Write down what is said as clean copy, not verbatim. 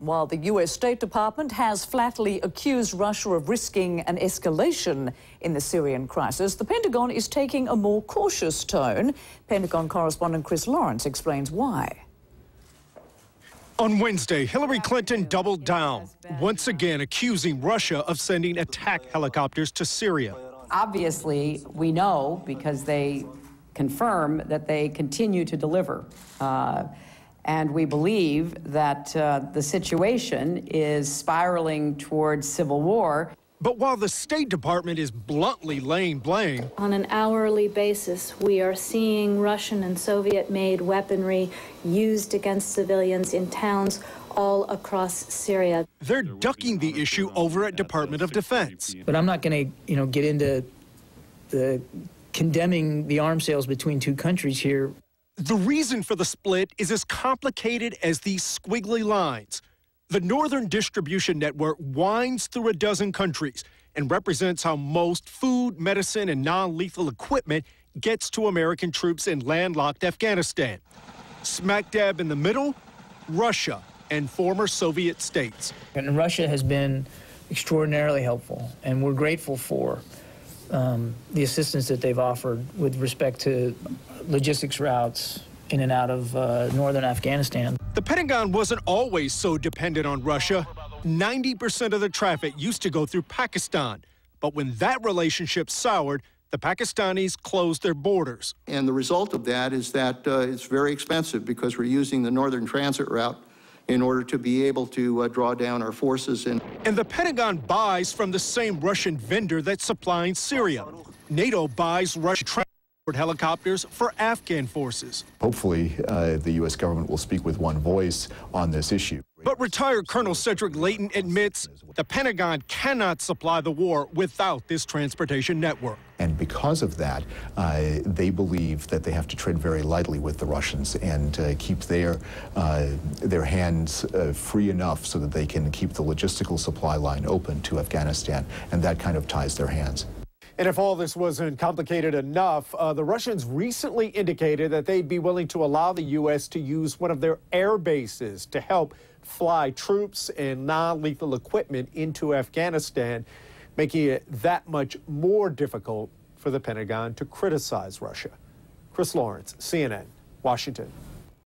While the U.S. State Department has flatly accused Russia of risking an escalation in the Syrian crisis, the Pentagon is taking a more cautious tone. Pentagon correspondent Chris Lawrence explains why. On Wednesday, Hillary Clinton doubled down, once again accusing Russia of sending attack helicopters to Syria. Obviously, we know, because they confirm, that they continue to deliver. And we believe that the situation is spiraling towards civil war. But while the State Department is bluntly laying blame, on an hourly basis, we are seeing Russian and Soviet-made weaponry used against civilians in towns all across Syria. They're ducking the issue over at Department of Defense. But I'm not going to, get into the condemning the arms sales between two countries here. The reason for the split is as complicated as these squiggly lines. The Northern Distribution Network winds through a dozen countries and represents how most food, medicine, and non-lethal equipment gets to American troops in landlocked Afghanistan. Smack dab in the middle, Russia and former Soviet states. And Russia has been extraordinarily helpful, and we're grateful for the assistance that they've offered with respect to logistics routes in and out of northern Afghanistan. The Pentagon wasn't always so dependent on Russia. 90% of the traffic used to go through Pakistan. But when that relationship soured, the Pakistanis closed their borders. And the result of that is that it's very expensive because we're using the northern transit route in order to be able to draw down our forces. And the Pentagon buys from the same Russian vendor that's supplying Syria. NATO buys Russian transport helicopters for Afghan forces. Hopefully, the U.S. government will speak with one voice on this issue. But retired Colonel Cedric Leighton admits the Pentagon cannot supply the war without this transportation network. And because of that, they believe that they have to tread very lightly with the Russians and keep their hands free enough so that they can keep the logistical supply line open to Afghanistan, and that kind of ties their hands. And if all this wasn't complicated enough, the Russians recently indicated that they'd be willing to allow the U.S. to use one of their air bases to help fly troops and non-lethal equipment into Afghanistan, making it that much more difficult for the Pentagon to criticize Russia. Chris Lawrence, CNN, Washington.